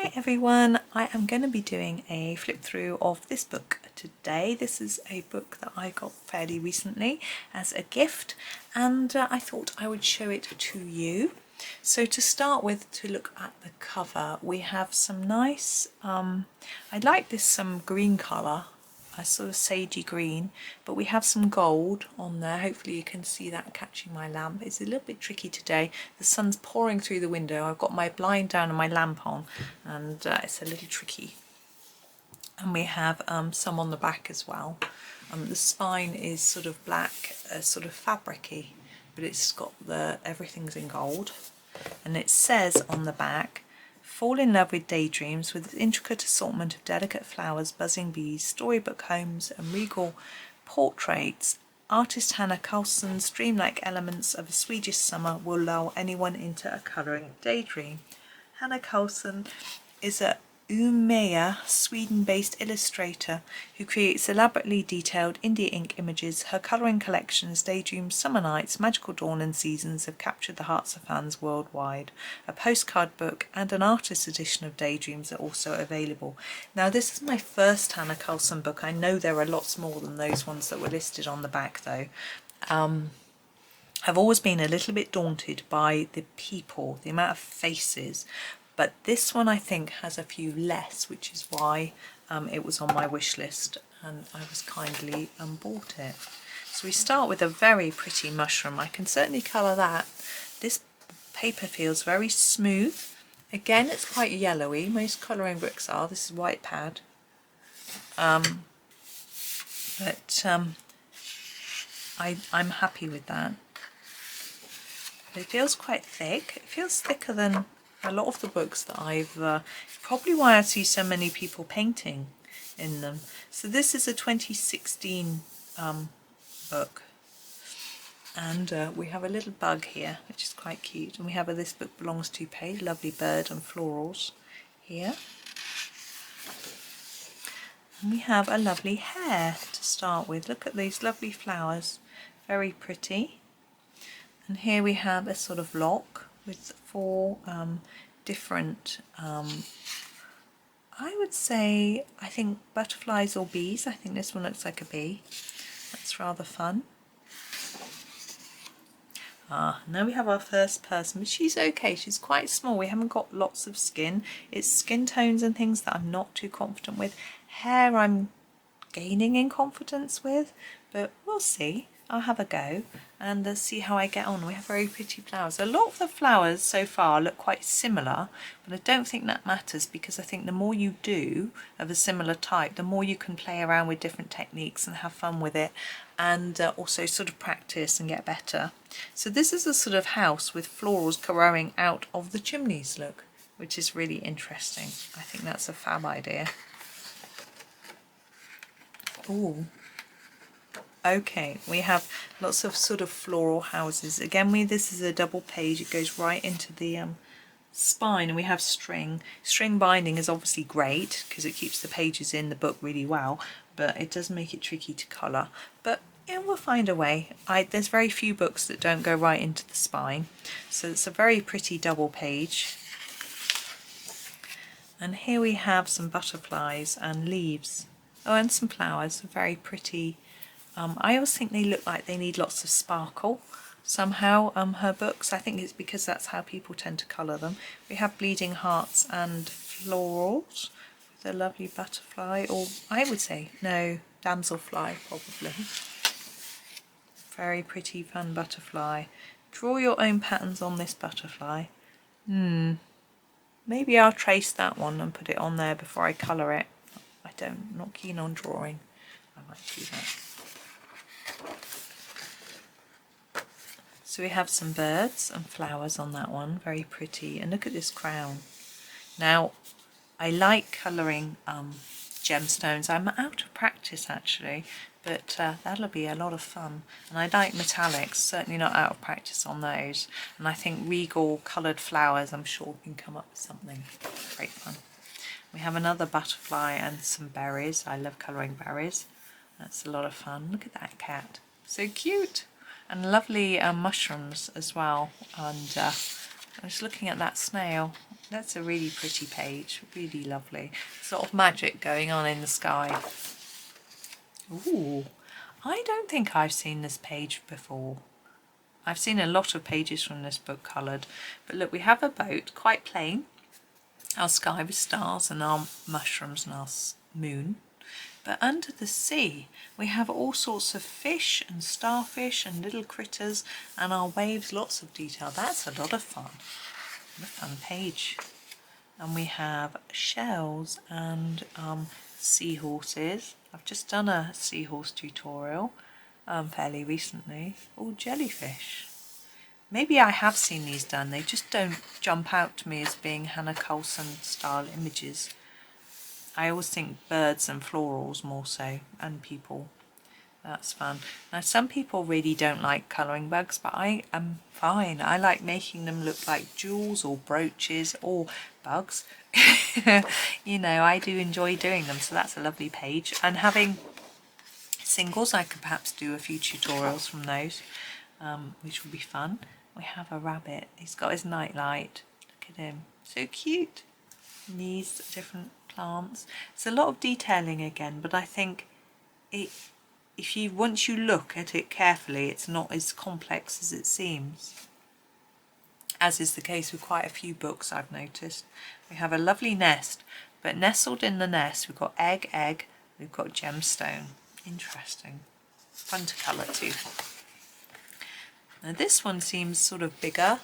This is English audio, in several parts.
Hi everyone, I am going to be doing a flip through of this book today. This is a book that I got fairly recently as a gift, and I thought I would show it to you. So to start with, to look at the cover, we have some nice, I like this some green colour, a sort of sagey green, but we have some gold on there. Hopefully you can see that catching my lamp. It's a little bit tricky today. The sun's pouring through the window. I've got my blind down and my lamp on, and it's a little tricky. And we have some on the back as well. The spine is sort of black, sort of fabricy, but it's got everything's in gold. And it says on the back, fall in love with Daydreams with its intricate assortment of delicate flowers, buzzing bees, storybook homes and regal portraits. Artist Hanna Karlzon's dreamlike elements of a Swedish summer will lull anyone into a colouring daydream. Hanna Karlzon is a Umeå, Sweden-based illustrator who creates elaborately detailed India ink images. Her colouring collections, Daydreams, Summer Nights, Magical Dawn and Seasons, have captured the hearts of fans worldwide. A postcard book and an artist edition of Daydreams are also available. Now, this is my first Hanna Karlzon book. I know there are lots more than those ones that were listed on the back though. I've always been a little bit daunted by the people, the amount of faces, but this one I think has a few less, which is why it was on my wish list and I was kindly bought it. So we start with a very pretty mushroom. I can certainly colour that. This paper feels very smooth. Again, it's quite yellowy. Most colouring books are. This is white pad. I'm happy with that. It feels quite thick. It feels thicker than a lot of the books that I've, probably why I see so many people painting in them. So this is a 2016 book, and we have a little bug here which is quite cute, and we have This Book Belongs to page, lovely bird and florals here, and we have a lovely hare to start with. Look at these lovely flowers, very pretty. And here we have a sort of lock with 4 different, I would say, I think butterflies or bees. I think this one looks like a bee. That's rather fun. Now we have our first person, but she's okay. She's quite small. We haven't got lots of skin. It's skin tones and things that I'm not too confident with. Hair I'm gaining in confidence with, but we'll see. I'll have a go and see how I get on. We have very pretty flowers. A lot of the flowers so far look quite similar, but I don't think that matters, because I think the more you do of a similar type, the more you can play around with different techniques and have fun with it, and also sort of practice and get better. So this is a sort of house with florals growing out of the chimneys, look, which is really interesting. I think that's a fab idea. Ooh. Okay, we have lots of sort of floral houses. Again, this is a double page. It goes right into the spine, and we have string. String binding is obviously great because it keeps the pages in the book really well, but it does make it tricky to colour. But yeah, we'll find a way. There's very few books that don't go right into the spine, so it's a very pretty double page. And here we have some butterflies and leaves. Oh, and some flowers. Very pretty. I always think they look like they need lots of sparkle somehow, her books. I think it's because that's how people tend to colour them. We have bleeding hearts and florals with a lovely butterfly, or I would say, no, damselfly probably. Very pretty, fun butterfly. Draw your own patterns on this butterfly. Maybe I'll trace that one and put it on there before I colour it. I'm not keen on drawing. I might do that. So we have some birds and flowers on that one, very pretty. And look at this crown. Now, I like colouring gemstones. I'm out of practice actually, but that'll be a lot of fun. And I like metallics, certainly not out of practice on those. And I think regal coloured flowers, I'm sure we can come up with something great fun. We have another butterfly and some berries. I love colouring berries. That's a lot of fun. Look at that cat. So cute. And lovely mushrooms as well. And I'm just looking at that snail. That's a really pretty page, really lovely. Sort of magic going on in the sky. Ooh, I don't think I've seen this page before. I've seen a lot of pages from this book coloured, but look, we have a boat, quite plain, our sky with stars and our mushrooms and our moon. But under the sea we have all sorts of fish and starfish and little critters, and our waves, lots of detail. That's a lot of fun. What a fun page. And we have shells and seahorses. I've just done a seahorse tutorial fairly recently. Oh, jellyfish. Maybe I have seen these done, they just don't jump out to me as being Hanna Karlzon style images. I always think birds and florals more so, and people. That's fun. Now some people really don't like colouring bugs, but I am fine. I like making them look like jewels or brooches or bugs. You know, I do enjoy doing them, so that's a lovely page. And having singles, I could perhaps do a few tutorials from those, which will be fun. We have a rabbit. He's got his nightlight. Look at him. So cute. And these different plants. It's a lot of detailing again, but I think once you look at it carefully, it's not as complex as it seems. As is the case with quite a few books I've noticed. We have a lovely nest, but nestled in the nest we've got egg, we've got gemstone. Interesting. Fun to colour too. Now this one seems sort of bigger,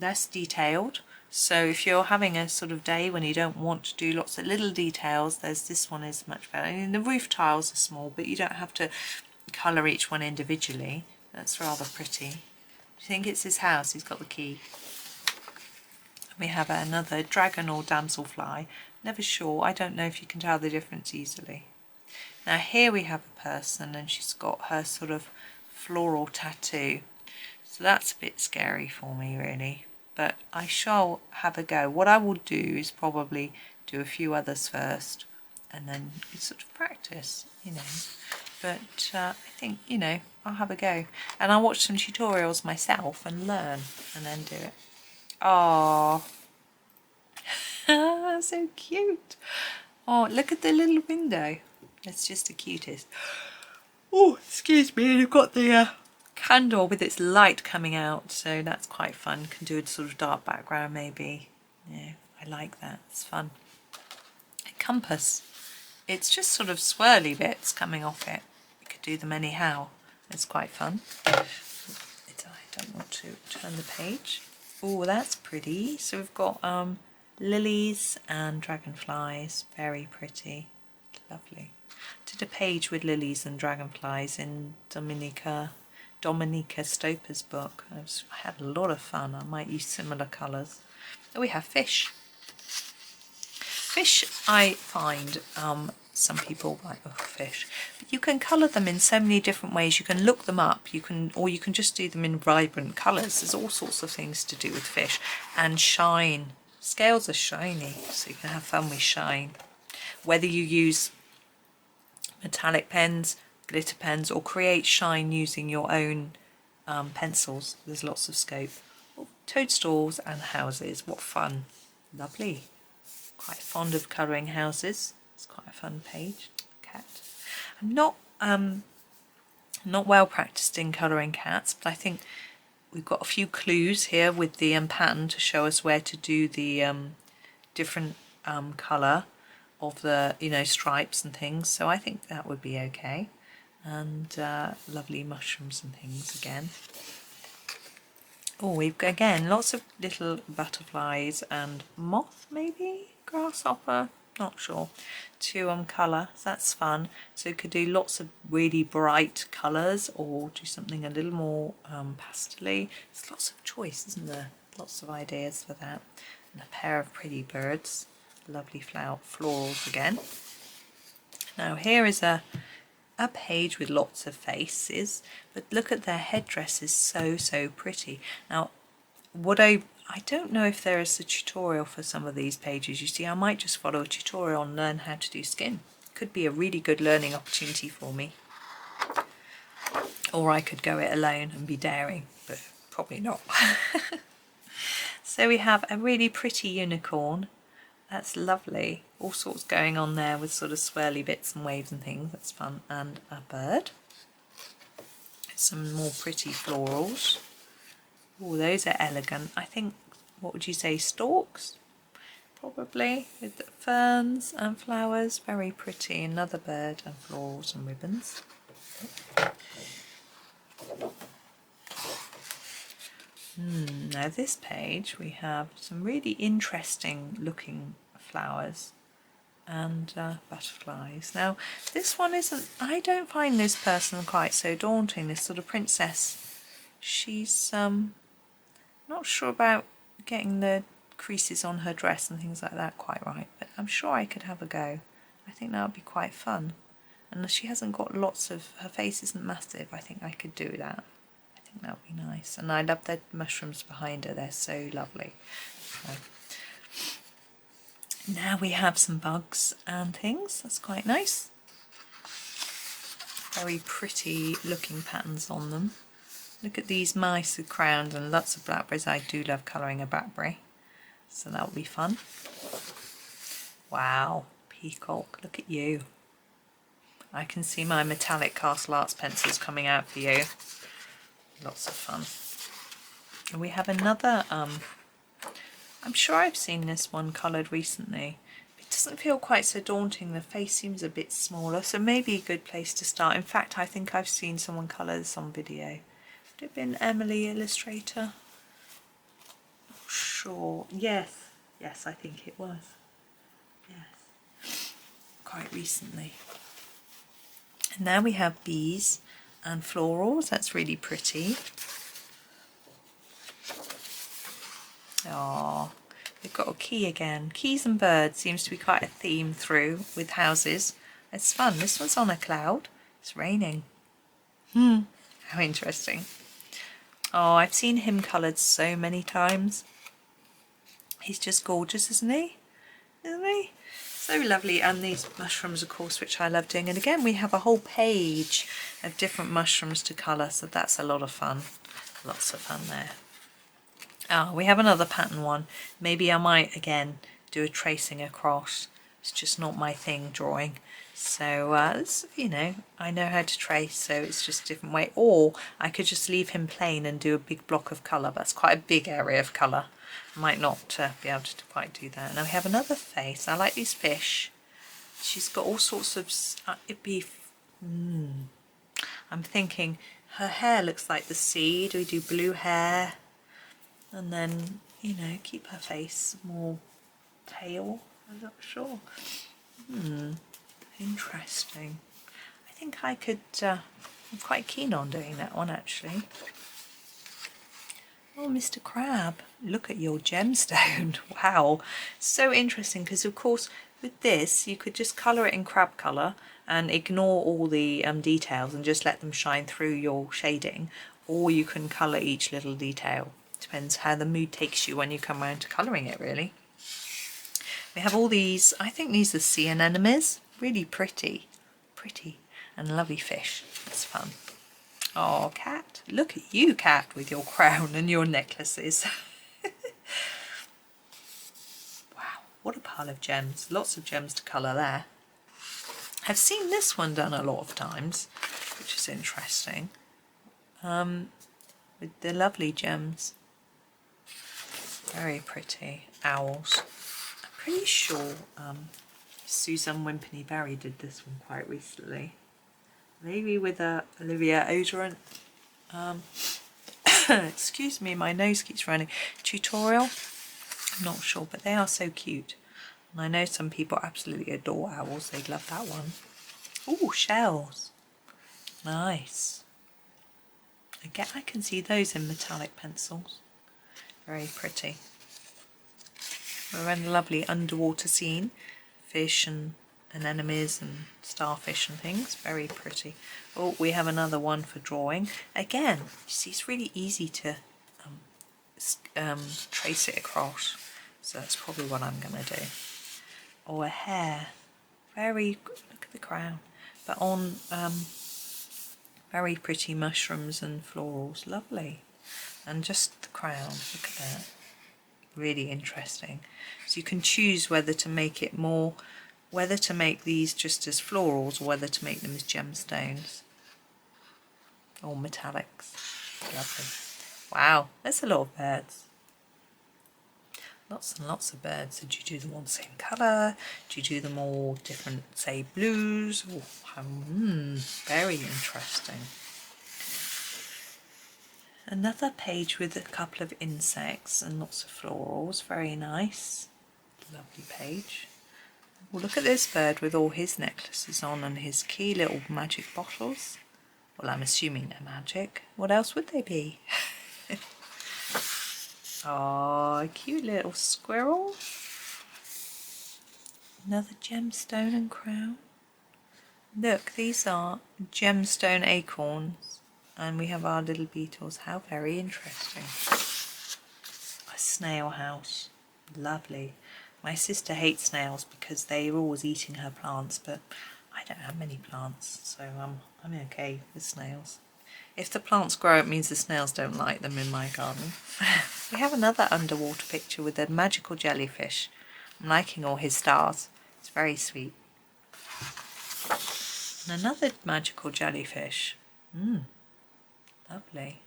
less detailed. So if you're having a sort of day when you don't want to do lots of little details, this one is much better. I mean, the roof tiles are small, but you don't have to colour each one individually. That's rather pretty. Do you think it's his house? He's got the key. We have another dragon or damselfly. Never sure. I don't know if you can tell the difference easily. Now here we have a person, and she's got her sort of floral tattoo. So that's a bit scary for me really, but I shall have a go. What I will do is probably do a few others first and then sort of practice, you know. But I think, you know, I'll have a go. And I'll watch some tutorials myself and learn and then do it. Oh, so cute. Oh, look at the little window. It's just the cutest. Oh, excuse me, and I've got the candle with its light coming out, so that's quite fun. Can do a sort of dark background maybe. Yeah, I like that, it's fun. A compass. It's just sort of swirly bits coming off it. You could do them anyhow. It's quite fun. I don't want to turn the page. Oh, that's pretty. So we've got lilies and dragonflies. Very pretty. Lovely. Did a page with lilies and dragonflies in Dominica Stoper's book. I had a lot of fun. I might use similar colours. Oh, we have fish. Fish, I find some people like fish, but you can colour them in so many different ways. You can look them up, or you can just do them in vibrant colours. There's all sorts of things to do with fish. And shine. Scales are shiny, so you can have fun with shine. Whether you use metallic pens, glitter pens, or create shine using your own pencils, there's lots of scope. Oh, toadstools and houses, what fun. Lovely. Quite fond of colouring houses. It's quite a fun page. Cat. I'm not well practiced in colouring cats, but I think we've got a few clues here with the pattern to show us where to do the different colour of the, you know, stripes and things, so I think that would be okay. And lovely mushrooms and things again. Oh, we've got again lots of little butterflies and moth, maybe grasshopper, not sure, to colour. So that's fun. So you could do lots of really bright colours or do something a little more pastel-y. There's lots of choice, isn't there? Lots of ideas for that. And a pair of pretty birds. Lovely florals again. Now here is a page with lots of faces, but look at their headdresses, so pretty. Now I don't know if there is a tutorial for some of these pages. You see, I might just follow a tutorial and learn how to do skin. Could be a really good learning opportunity for me. Or I could go it alone and be daring, but probably not. So we have a really pretty unicorn. That's lovely. All sorts going on there with sort of swirly bits and waves and things. That's fun. And a bird. Some more pretty florals. Oh, those are elegant. I think, what would you say, stalks? Probably, with the ferns and flowers. Very pretty. Another bird and florals and ribbons. Now this page we have some really interesting looking flowers and butterflies. Now this one isn't, I don't find this person quite so daunting, this sort of princess. She's not sure about getting the creases on her dress and things like that quite right, but I'm sure I could have a go. I think that would be quite fun. And she hasn't got lots of, her face isn't massive, I think I could do that. That would be nice. And I love the mushrooms behind her, they're so lovely. So, now we have some bugs and things, that's quite nice. Very pretty looking patterns on them. Look at these mice with crowns and lots of blackberries. I do love colouring a blackberry, so that will be fun. Wow, peacock, look at you. I can see my metallic Castle Arts pencils coming out for you. Lots of fun. And we have another, I'm sure I've seen this one coloured recently. It doesn't feel quite so daunting, the face seems a bit smaller, so maybe a good place to start. In fact, I think I've seen someone colour this on video. Would it have been Emily Illustrator? Not sure. Yes, I think it was. Yes, quite recently. And now we have bees and florals, that's really pretty. Oh, we've got a key again. Keys and birds seems to be quite a theme through with houses. It's fun. This one's on a cloud. It's raining. How interesting. Oh, I've seen him coloured so many times. He's just gorgeous, isn't he? Isn't he? So lovely. And these mushrooms, of course, which I love doing. And again, we have a whole page of different mushrooms to colour, so that's a lot of fun. Lots of fun there. We have another pattern one. Maybe I might, again, do a tracing across. It's just not my thing, drawing. So, you know, I know how to trace, so it's just a different way. Or I could just leave him plain and do a big block of colour. That's quite a big area of colour. I might not be able to quite do that. Now we have another face. I like these fish. She's got all sorts of, it'd be, I'm thinking her hair looks like the sea. Do we do blue hair? And then, you know, keep her face more pale. I'm not sure. Interesting. I think I could, I'm quite keen on doing that one actually. Oh, Mr. Crab, look at your gemstone. Wow, so interesting, because of course with this you could just colour it in crab colour and ignore all the details and just let them shine through your shading, or you can colour each little detail. Depends how the mood takes you when you come around to colouring it, really. We have all these, I think these are sea anemones, really pretty and lovely fish. It's fun. Oh, cat, look at you, cat, with your crown and your necklaces. Wow, what a pile of gems. Lots of gems to colour there. I've seen this one done a lot of times, which is interesting, with the lovely gems. Very pretty. Owls. I'm pretty sure Susan Wimpany Berry did this one quite recently. Maybe with Olivia Oderant. Excuse me, my nose keeps running. Tutorial. I'm not sure, but they are so cute. And I know some people absolutely adore owls. They'd love that one. Ooh, shells. Nice. Again, I can see those in metallic pencils. Very pretty. We're in a lovely underwater scene. Fish and anemones and starfish and things. Very pretty. Oh, we have another one for drawing. Again, you see, it's really easy to trace it across. So that's probably what I'm going to do. Or a hare. Very, look at the crown. But on very pretty mushrooms and florals. Lovely. And just the crown. Look at that. really interesting. So you can choose whether to make it more, whether to make these just as florals or whether to make them as gemstones or metallics. Lovely. Wow, there's a lot of birds. Lots and lots of birds. So do you do them all the same colour? Do you do them all different, say, blues? Oh, very interesting. Another page with a couple of insects and lots of florals. Very nice. Lovely page. Well, look at this bird with all his necklaces on and his key little magic bottles. Well, I'm assuming they're magic. What else would they be? Oh, a cute little squirrel. Another gemstone and crown. Look, these are gemstone acorns. And we have our little beetles. How very interesting. A snail house. Lovely. My sister hates snails because they're always eating her plants, but I don't have many plants, so I'm okay with snails. If the plants grow, it means the snails don't like them in my garden. We have another underwater picture with a magical jellyfish. I'm liking all his stars. It's very sweet. And another magical jellyfish. Lovely.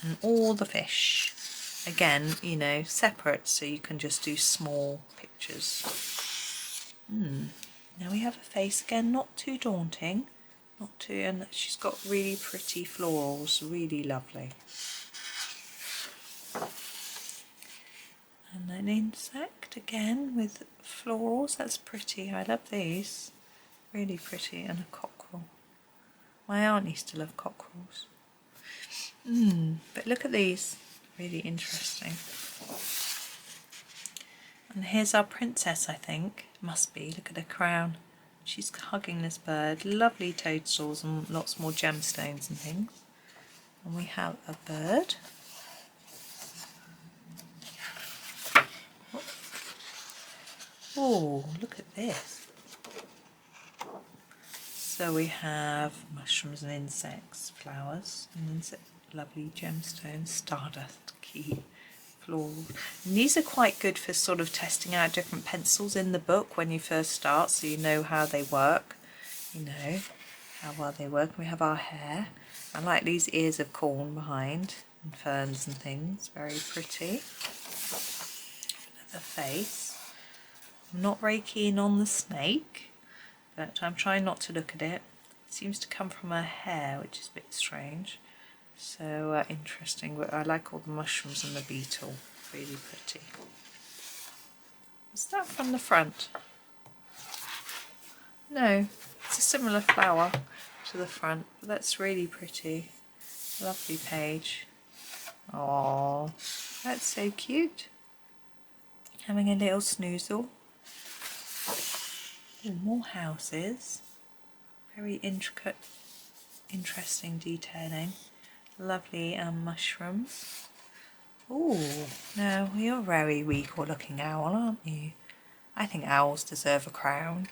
And all the fish. Again, you know, separate, so you can just do small pictures. Now we have a face again, not too daunting. Not too, and she's got really pretty florals, really lovely. And an insect again with florals, that's pretty. I love these. Really pretty. And a cockerel. My aunt used to love cockerels. But look at these. Really interesting. And here's our princess, I think. Must be. Look at her crown. She's hugging this bird. Lovely toadstools and lots more gemstones and things. And we have a bird. Oh, look at this. So we have mushrooms and insects, flowers, and lovely gemstones, stardust, key, floral. And these are quite good for sort of testing out different pencils in the book when you first start, so you know how they work, you know how well they work. And we have our hair. I like these ears of corn behind and ferns and things, very pretty. Another face. I'm not very keen on the snake, but I'm trying not to look at it. It seems to come from her hair, which is a bit strange. So interesting, but I like all the mushrooms and the beetle, really pretty. Is that from the front? No, it's a similar flower to the front, but that's really pretty. Lovely page. Oh, that's so cute. Having a little snoozle. Ooh, more houses. Very intricate, interesting detailing. Lovely mushrooms. Oh, no, you're a very weak looking owl, aren't you? I think owls deserve a crown.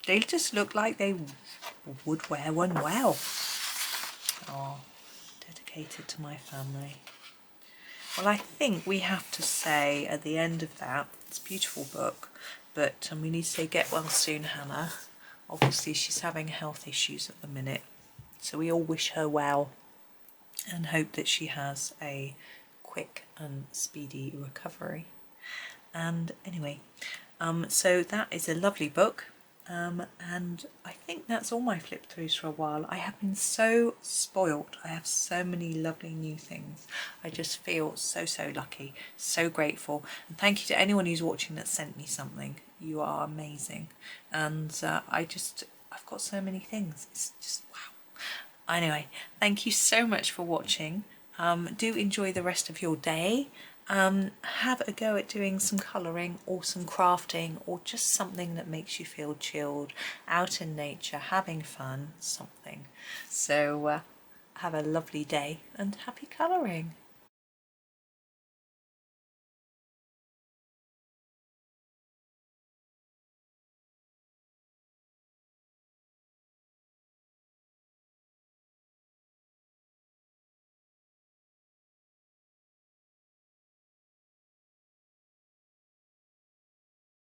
They just look like they would wear one well. Oh, dedicated to my family. Well, I think we have to say at the end of that, it's a beautiful book, but we need to say get well soon, Hannah. Obviously she's having health issues at the minute, so we all wish her well and hope that she has a quick and speedy recovery. And anyway, so that is a lovely book, and I think that's all my flip throughs for a while. I have been so spoilt. I have so many lovely new things. I just feel so lucky, so grateful, and thank you to anyone who's watching that sent me something. You are amazing, and I've got so many things. It's just wow. Anyway, thank you so much for watching. Do enjoy the rest of your day. Have a go at doing some colouring or some crafting or just something that makes you feel chilled, out in nature, having fun, something. So have a lovely day and happy colouring.